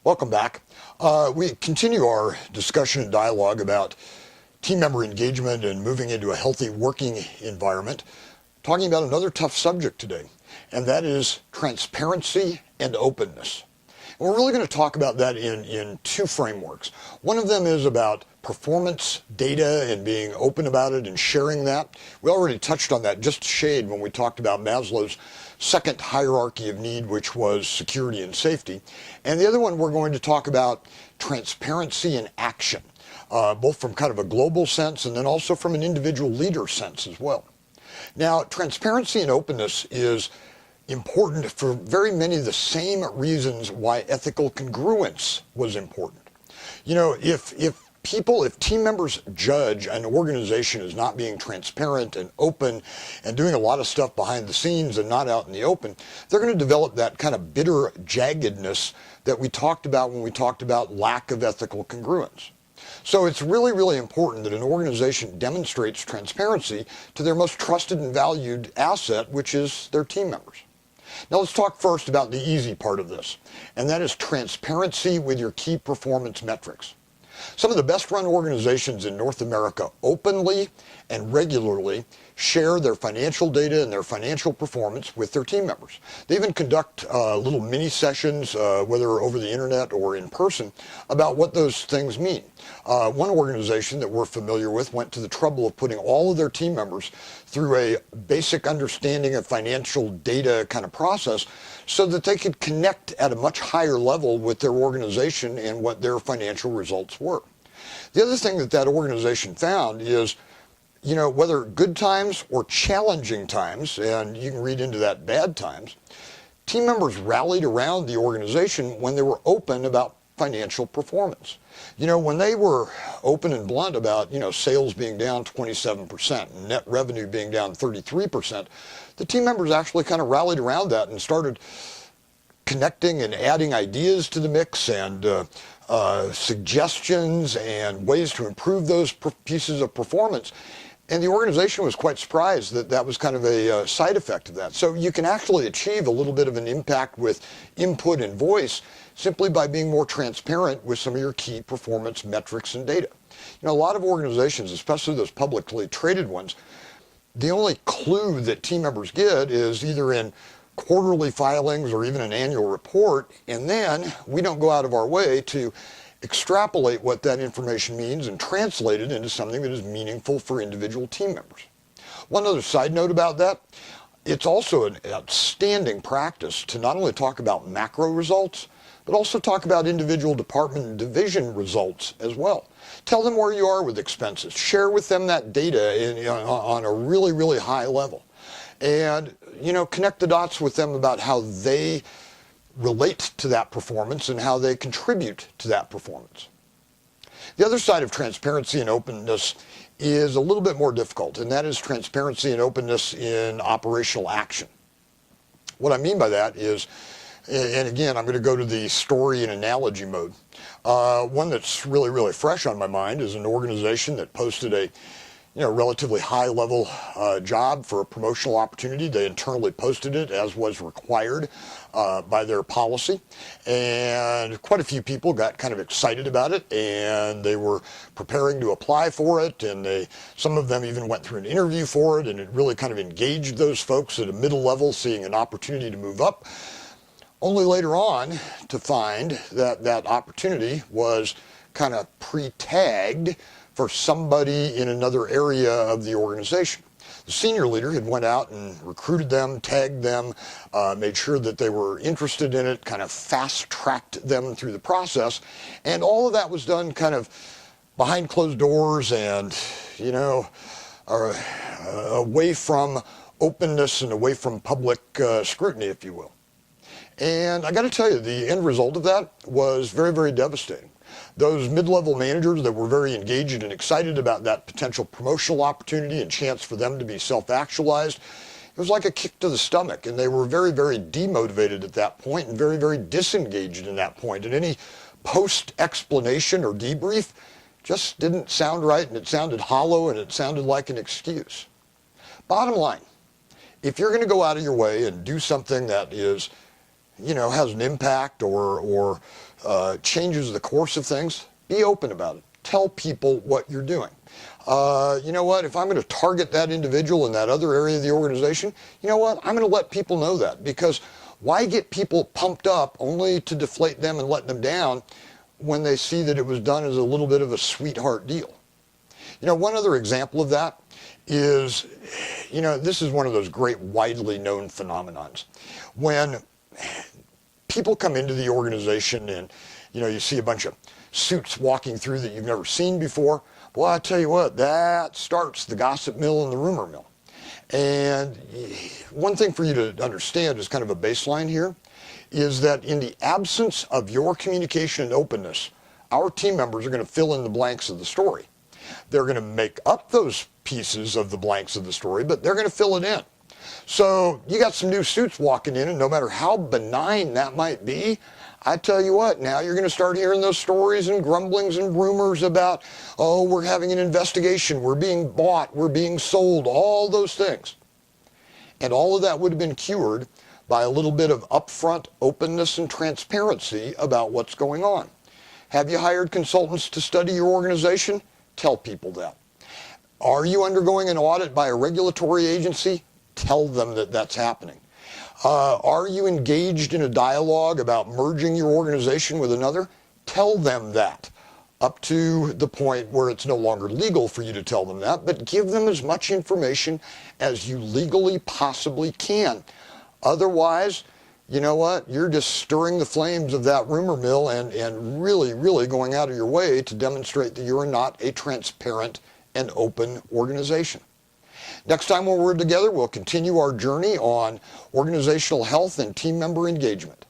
Welcome back. We continue our discussion and dialogue about team member engagement and moving into a healthy working environment, talking about another tough subject today, and that is transparency and openness. And we're really going to talk about that in two frameworks. One of them is about performance data and being open about it and sharing that. We already touched on that just a shade when we talked about Maslow's second hierarchy of need, which was security and safety. And the other one, we're going to talk about transparency and action, both from kind of a global sense and then also from an individual leader sense as well. Now, transparency and openness is important for very many of the same reasons why ethical congruence was important. You know, if team members judge an organization as not being transparent and open and doing a lot of stuff behind the scenes and not out in the open, they're going to develop that kind of bitter jaggedness that we talked about when we talked about lack of ethical congruence. So it's really, really important that an organization demonstrates transparency to their most trusted and valued asset, which is their team members. Now let's talk first about the easy part of this, and that is transparency with your key performance metrics. Some of the best run organizations in North America openly and regularly share their financial data and their financial performance with their team members. They even conduct little mini sessions, whether over the internet or in person, about what those things mean. One organization that we're familiar with went to the trouble of putting all of their team members through a basic understanding of financial data kind of process so that they could connect at a much higher level with their organization and what their financial results were. The other thing that organization found is, you know, whether good times or challenging times, and you can read into that bad times, team members rallied around the organization when they were open about financial performance. You know, when they were open and blunt about, you know, sales being down 27%, and net revenue being down 33%, the team members actually kind of rallied around that and started connecting and adding ideas to the mix and suggestions and ways to improve those pieces of performance. And the organization was quite surprised that that was kind of a side effect of that. So you can actually achieve a little bit of an impact with input and voice simply by being more transparent with some of your key performance metrics and data. You know, a lot of organizations, especially those publicly traded ones, the only clue that team members get is either in quarterly filings or even an annual report, and then we don't go out of our way to extrapolate what that information means and translate it into something that is meaningful for individual team members. One other side note about that, it's also an outstanding practice to not only talk about macro results, but also talk about individual department and division results as well. Tell them where you are with expenses. Share with them that data on a really, really high level. And, you know, connect the dots with them about how they relate to that performance and how they contribute to that performance. The other side of transparency and openness is a little bit more difficult, and that is transparency and openness in operational action. What I mean by that is, and again, I'm going to go to the story and analogy mode. One that's really, really fresh on my mind is an organization that posted a relatively high-level job for a promotional opportunity. They internally posted it as was required by their policy, and quite a few people got kind of excited about it, and they were preparing to apply for it, and some of them even went through an interview for it, and it really kind of engaged those folks at a middle level, seeing an opportunity to move up, only later on to find that that opportunity was kind of pre-tagged for somebody in another area of the organization. The senior leader had went out and recruited them, tagged them, made sure that they were interested in it, kind of fast-tracked them through the process, and all of that was done kind of behind closed doors and, you know, away from openness and away from public scrutiny, if you will. And I got to tell you, the end result of that was very, very devastating. Those mid-level managers that were very engaged and excited about that potential promotional opportunity and chance for them to be self-actualized, it was like a kick to the stomach, and they were very, very demotivated at that point and very, very disengaged in that point. And any post-explanation or debrief just didn't sound right, and it sounded hollow, and it sounded like an excuse. Bottom line, if you're going to go out of your way and do something that is, you know, has an impact or changes the course of things, be open about it. Tell people what you're doing. You know what, if I'm going to target that individual in that other area of the organization, you know what, I'm going to let people know that, because why get people pumped up only to deflate them and let them down when they see that it was done as a little bit of a sweetheart deal? You know, one other example of that is, you know, this is one of those great widely known phenomenons. When people come into the organization and, you know, you see a bunch of suits walking through that you've never seen before, well, I tell you what, that starts the gossip mill and the rumor mill. And one thing for you to understand as kind of a baseline here is that in the absence of your communication and openness, our team members are going to fill in the blanks of the story. They're going to make up those pieces of the blanks of the story, but they're going to fill it in. So you got some new suits walking in, and no matter how benign that might be, I tell you what, now you're going to start hearing those stories and grumblings and rumors about, oh, we're having an investigation, we're being bought, we're being sold, all those things. And all of that would have been cured by a little bit of upfront openness and transparency about what's going on. Have you hired consultants to study your organization? Tell people that. Are you undergoing an audit by a regulatory agency? Tell them that that's happening. Are you engaged in a dialogue about merging your organization with another? Tell them that, up to the point where it's no longer legal for you to tell them that, but give them as much information as you legally possibly can. Otherwise, you know what? You're just stirring the flames of that rumor mill and really, really going out of your way to demonstrate that you're not a transparent and open organization. Next time when we're together, we'll continue our journey on organizational health and team member engagement.